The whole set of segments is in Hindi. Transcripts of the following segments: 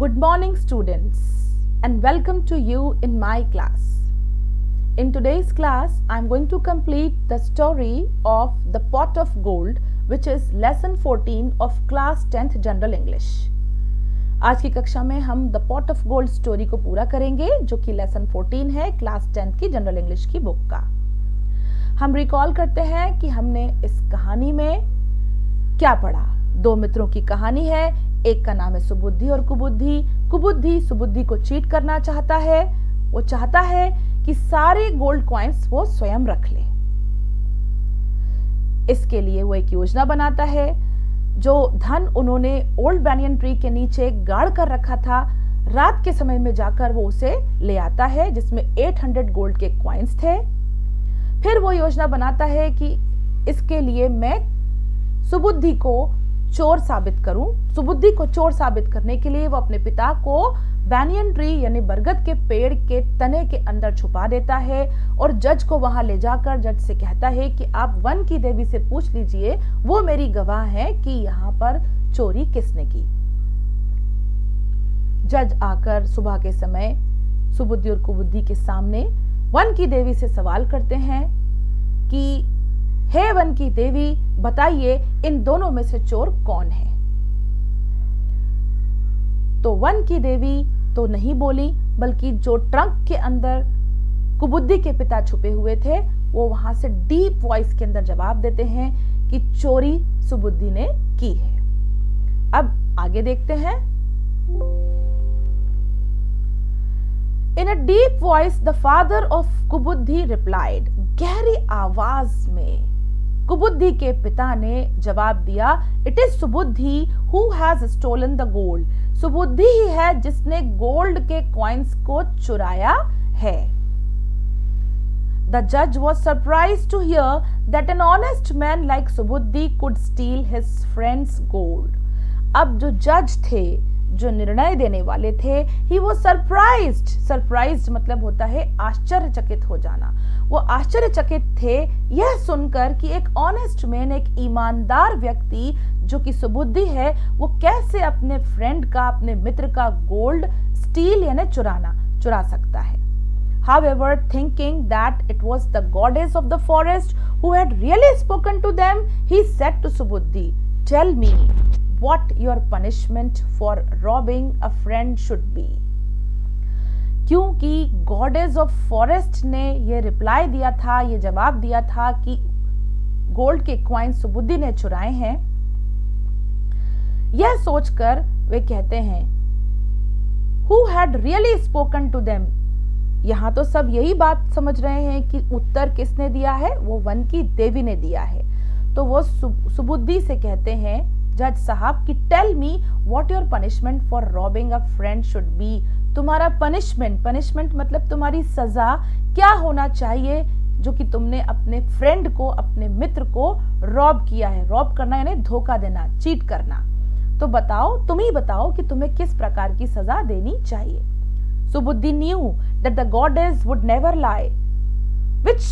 Good morning, students, and welcome to you in my class. In today's class, I am going to complete the story of The Pot of Gold, which is lesson 14 of class 10th General English. आज की कक्षा में हम The Pot of Gold story को पूरा करेंगे, जो कि लेसन 14 है क्लास 10th की जनरल इंग्लिश की बुक का। हम रिकॉल करते हैं कि हमने इस कहानी में क्या पढ़ा। दो मित्रों की कहानी है, एक का नाम है सुबुद्धि और कुबुद्धि। कुबुद्धि सुबुद्धि को चीट करना चाहता है। वो चाहता है कि सारे गोल्ड कॉइन्स वो स्वयं रख ले। इसके लिए वो एक योजना बनाता है। जो धन उन्होंने ओल्ड बैनियन ट्री के नीचे गाड़ कर रखा था, रात के समय में जाकर वो उसे ले आता है, जिसमें 800 गोल्ड के कॉइन्स थे। फिर वो योजना बनाता है कि इसके लिए मैं सुबुद्धि को चोर साबित करूं। सुबुद्धि को चोर साबित करने के लिए वो अपने पिता को बैनियन ट्री यानी बरगद के पेड़ के तने के अंदर छुपा देता है और जज को वहां ले जाकर जज से कहता है कि आप वन की देवी से पूछ लीजिए, वो मेरी गवाह है कि यहाँ पर चोरी किसने की। जज आकर सुबह के समय सुबुद्धि और कुबुद्धि के सामने वन की देवी से सवाल करते हैं कि हे वन की देवी, बताइए इन दोनों में से चोर कौन है। तो वन की देवी तो नहीं बोली, बल्कि जो ट्रंक के अंदर कुबुद्धि के पिता छुपे हुए थे, वो वहां से डीप वॉइस के अंदर जवाब देते हैं कि चोरी सुबुद्धि ने की है। अब आगे देखते हैं। In a deep voice, the father of कुबुद्धि replied, गहरी आवाज में कुबुद्धि के पिता ने जवाब दिया, it is Subuddhi who has stolen the gold. Subuddhi ही है जिसने गोल्ड के कॉइन्स को चुराया है। द जज was surprise to hear that an honest man like Subuddhi could steal his friend's gold. अब जो जज थे, जो निर्णय देने वाले थे, ही वो सरप्राइज्ड मतलब होता है आश्चर्यचकित हो जाना। वो आश्चर्यचकित थे यह सुनकर कि एक ऑनेस्ट मैन, एक ईमानदार व्यक्ति जो कि सुबुद्धि है, वो कैसे अपने फ्रेंड का, अपने मित्र का गोल्ड स्टील यानी चुरा सकता है। However, thinking that it was the goddess of the forest who had really spoken to them, he said to Subuddhi, tell me what your punishment for robbing a friend should be. क्योंकि गॉडेस ऑफ फॉरेस्ट ने ये रिप्लाई दिया था, ये जवाब दिया था कि गोल्ड के क्वाइन सुबुद्धि ने चुराए हैं। यह सोचकर वे कहते हैं Who had really spoken to them? यहां तो सब यही बात समझ रहे हैं कि उत्तर किसने दिया है, वो वन की देवी ने दिया है। तो वो सुबुद्धि से कहते हैं जज साहब कि tell me what your punishment for robbing a friend should be. तुम्हारा पनिशमेंट मतलब तुम्हारी सजा क्या होना चाहिए, जो कि तुमने अपने फ्रेंड को, अपने मित्र को रॉब किया है। रॉब करना यानी धोखा देना, चीट करना। तो बताओ, तुम ही बताओ कि तुम्हें किस प्रकार की सजा देनी चाहिए। सुबुद्धि knew that the goddess would never lie, which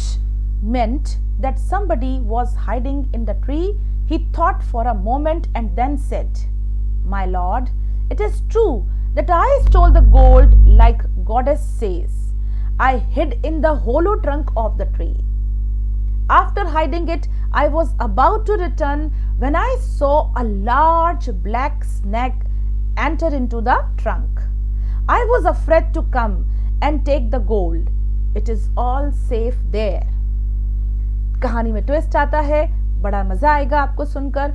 meant that somebody was hiding in the tree. He thought for a moment and then said, my lord, it is true that I stole the gold like goddess says. I hid in the hollow trunk of the tree. After hiding it, I was about to return when I saw a large black snake enter into the trunk. I was afraid to come and take the gold. It is all safe there. कहानी में ट्विस्ट आता है, बड़ा मजा आएगा आपको सुनकर।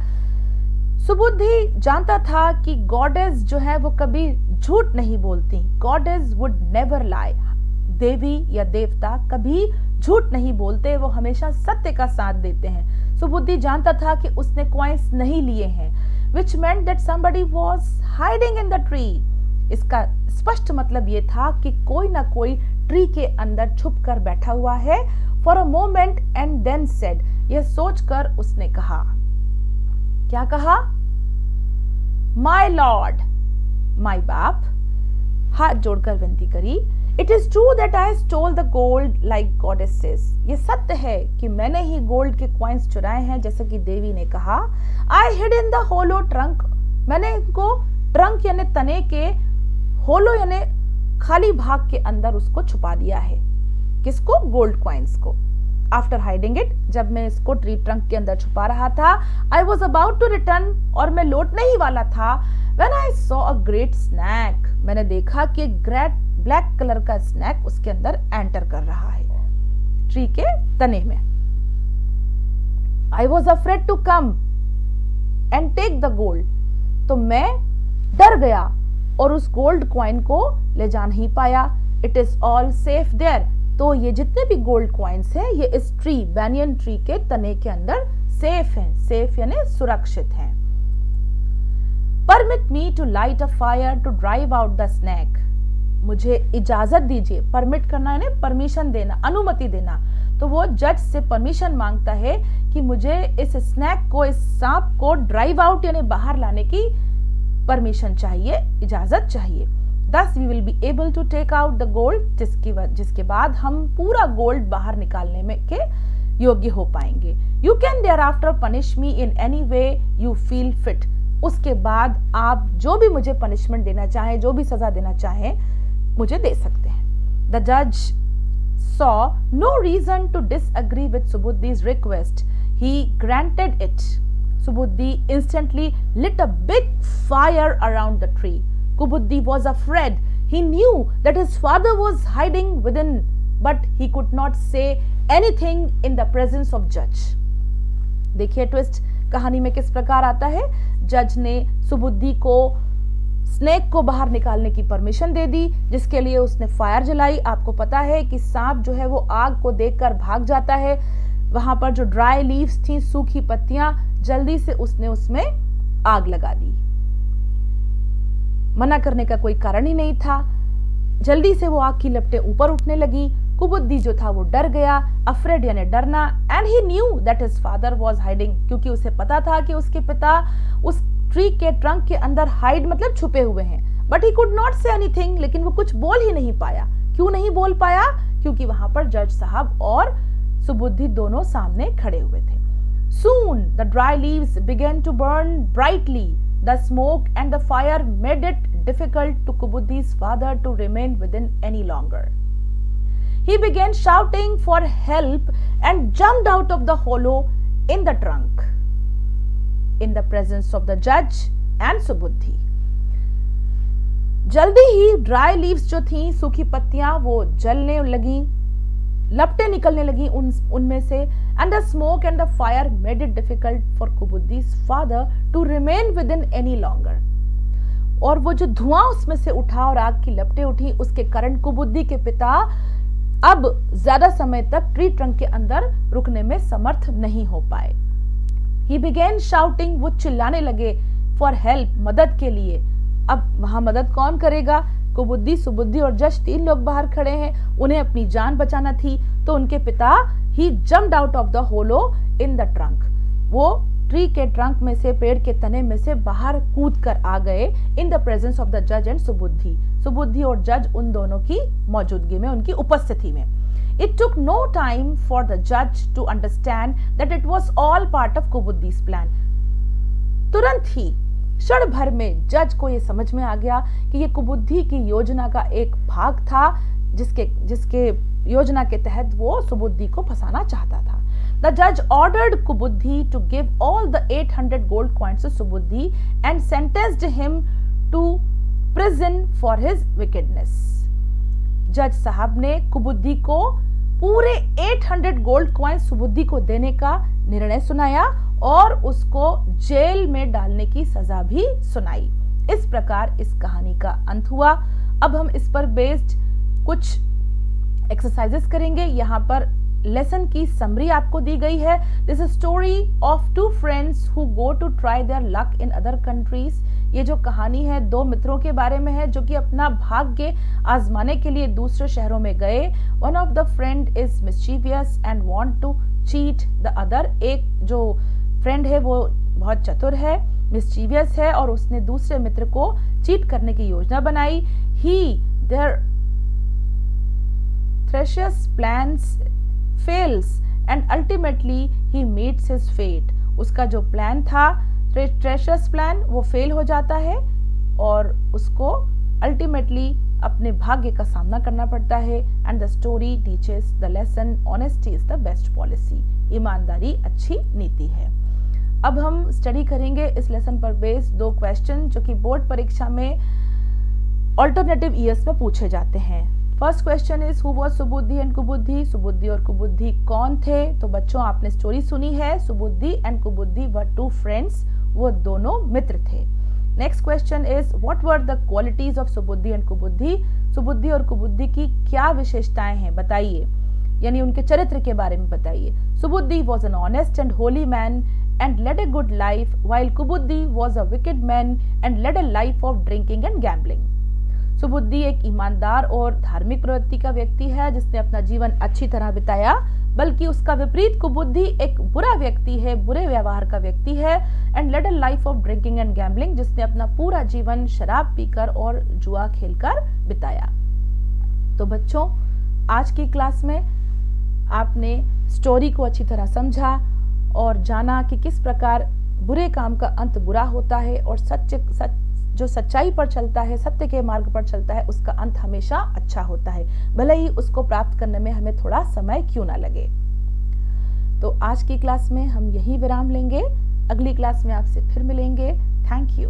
सुबुद्धि जानता था कि गॉडेस जो है वो कभी झूठ नहीं बोलती। Goddess would never lie. देवी या देवता कभी झूठ नहीं बोलते, वो हमेशा सत्य का साथ देते हैं। सुबुद्धि जानता था कि उसने कॉइन्स नहीं लिए हैं, which meant that somebody was hiding in the tree. इसका स्पष्ट मतलब ये था कि कोई ना कोई ट्री के अंदर छुप कर बैठा हुआ है। For a moment and then said, यह सोचकर उसने कहा, क्या कहा? माय लॉर्ड, माय बाप, हाथ जोड़कर विनती करी। It is true that I stole the gold like goddesses. ये सत्य है कि मैंने ही गोल्ड के कॉइन्स चुराए हैं, जैसे कि देवी ने कहा। I hid in the hollow trunk, मैंने इनको ट्रंक यानी तने के होलो यानी खाली भाग के अंदर उसको छुपा दिया है। किसको? गोल्ड कॉइन्स को। आफ्टर हाइडिंग इट, जब मैं इसको ट्री ट्रंक के अंदर छुपा रहा था, I was about to return, और मैं लौटने ही वाला था, when I saw a great snake, मैंने देखा कि एक ग्रेट ब्लैक कलर का स्नैक उसके अंदर एंटर कर रहा है ट्री के तने में। I was afraid to come and take the gold, तो मैं डर गया और उस गोल्ड कॉइन को ले जा नहीं पाया। It is all safe there, तो ये जितने भी गोल्ड कॉइन्स हैं ये इस ट्री, बैनियन ट्री के तने के अंदर सेफ हैं। सेफ यानी सुरक्षित हैं। Permit me to light a fire to drive out the snake, मुझे इजाजत दीजिए। परमिट करना यानी परमिशन देना, अनुमति देना। तो वो जज से परमिशन मांगता है कि मुझे इस स्नैक को, इस सांप को ड्राइव आउट यानी बाहर लाने की परमिशन चाहिए, इजाजत चाहिए। Thus we will be able to take out the gold, जिसके बाद हम पूरा गोल्ड बाहर निकालने में के योग्य हो पाएंगे। You can thereafter punish me in any way you feel fit, उसके बाद आप जो भी मुझे पनिशमेंट देना चाहें, जो भी सजा देना चाहें, मुझे दे सकते हैं। The judge saw no reason to disagree with Subudhi's request. He granted it. Subudhi instantly lit a big fire around the tree. Kubuddi was afraid. He knew that his father was hiding within, but he could not say anything in the presence of judge. देखिए ट्विस्ट कहानी में किस प्रकार आता है। जज ने सुबुद्धि को स्नेक को बाहर निकालने की परमिशन दे दी, जिसके लिए उसने फायर जलाई। आपको पता है कि सांप जो है वो आग को देखकर भाग जाता है। वहां पर जो ड्राई लीव्स थी, सूखी पत्तियां, जल्दी से उसने उसमें आग लगा दी। मना करने का कोई कारण ही नहीं था। जल्दी से वो आग की लपटें ऊपर उठने लगी। कुबुद्धि जो था वो डर गया, अफ्रेड यानी डरना, and he knew that his father was hiding, क्योंकि उसे पता था कि उसके पिता उस ट्री के ट्रंक के अंदर हाइड मतलब छुपे हुए हैं। But he could not say anything, लेकिन वो कुछ बोल ही नहीं पाया। क्यों नहीं बोल पाया? क्योंकि वहां पर जज साहब और सुबुद्धि दोनों सामने खड़े हुए थे। Soon the dry leaves began to burn brightly. The smoke and the fire made it difficult to Kubuddhi's father to remain within any longer. He began shouting for help and jumped out of the hollow in the trunk in the presence of the judge and Subuddhi. जल्दी ही ड्राई लीव्स जो थी, सूखी पत्तियां, वो जलने लगी, लपटें निकलने लगी उनमें से, and the smoke and the fire made it difficult for Kubuddhi's father to remain within any longer. और वो जो धुआं उसमें से उठा और आग की लपटें उठी, उसके कारण कुबुद्धि के पिता अब ज्यादा समय तक ट्री ट्रंक के अंदर रुकने में समर्थ नहीं हो पाए। He began shouting, वो चिल्लाने लगे, for help, मदद के लिए। अब वहां मदद कौन करेगा? कुबुद्धि, सुबुद्धि और जज, तीन लोग बाहर खड़े हैं। उन्हें अपनी जान बचाना थी, तो उनके पिता ही jumped out of the hollow in the trunk, वो ट्री के ट्रंक में से, पेड़ के तने में से बाहर कूद कर आ गए in the presence of the जज एंड सुबुद्धि। सुबुद्धि और जज उन दोनों की मौजूदगी में, उनकी उपस्थिति में। It took no time for the judge to understand that it was all part of Kubuddi's plan. तुरंत ही, क्षण भर में जज को यह समझ में आ गया कि ये कुबुद्धि की योजना का एक भाग था, जिसके योजना के तहत वो सुबुद्धि को फंसाना चाहता था। The judge ordered Kubuddhi to give all the 800 gold coins to Subuddhi and sentenced him to prison for his wickedness. जज साहब ने कुबुद्धि को पूरे 800 गोल्ड कॉइन्स सुबुद्धि को देने का निर्णय सुनाया और उसको जेल में डालने की सजा भी सुनाई। इस प्रकार इस कहानी का अंत हुआ। अब हम इस पर बेस्ड कुछ एक्सरसाइजेस करेंगे। यहाँ पर लेसन की समरी आपको दी गई है। This is story of two friends who go to try their luck in other countries. ये जो कहानी है दो मित्रों के बारे में है जो कि अपना भाग्य आजमाने के लिए दूसरे शहरों में गए। One of the friend is mischievous and want to cheat the other. एक जो फ्रेंड है वो बहुत चतुर है, मिस्चीवियस है और उसने दूसरे मित्र को चीट करने की योजना बनाई। He their treacherous plans fails and ultimately he meets his fate. उसका जो प्लान था, ट्रेशर्स प्लान, वो फेल हो जाता है और उसको अल्टीमेटली अपने भाग्य का सामना करना पड़ता है। And the story teaches the lesson honesty is the best policy. ईमानदारी अच्छी नीति है। अब हम स्टडी करेंगे इस लेसन पर बेस्ड 2 क्वेश्चन जो कि बोर्ड परीक्षा में ऑल्टरनेटिव ईयर्स में पूछे जाते हैं। First question is who was Subuddhi and Kubuddhi. Subuddhi और कुबुद्धि कौन थे? तो बच्चों आपने स्टोरी सुनी है, सुबुद्धि एंड कुबुद्धि वर 2 फ्रेंड्स, वो दोनों मित्र थे। Next question is what were the qualities of Subuddhi and Kubuddhi. Subuddhi और कुबुद्धि की क्या विशेषताएं हैं बताइए, यानी उनके चरित्र के बारे में बताइए। Subuddhi was an honest and holy man and led a good life, while Kubuddhi was a wicked man and led a life of drinking and gambling. Subuddhi एक ईमानदार और धार्मिक प्रवृत्ति का व्यक्ति है जिसने अपना जीवन अच्छी तरह बिताया, बल्कि उसका विपरीत कुबुद्धि एक बुरा व्यक्ति है, बुरे व्यवहार का व्यक्ति है। And led a life of drinking and gambling, जिसने अपना पूरा जीवन शराब पीकर और जुआ खेलकर बिताया। तो बच्चों आज की क्लास में आपने स्टोरी को अच्छी तरह समझा और जाना कि किस प्रकार बुरे काम का अंत बुरा होता है और जो सच्चाई पर चलता है, सत्य के मार्ग पर चलता है, उसका अंत हमेशा अच्छा होता है, भले ही उसको प्राप्त करने में हमें थोड़ा समय क्यों ना लगे। तो आज की क्लास में हम यही विराम लेंगे, अगली क्लास में आपसे फिर मिलेंगे। Thank you.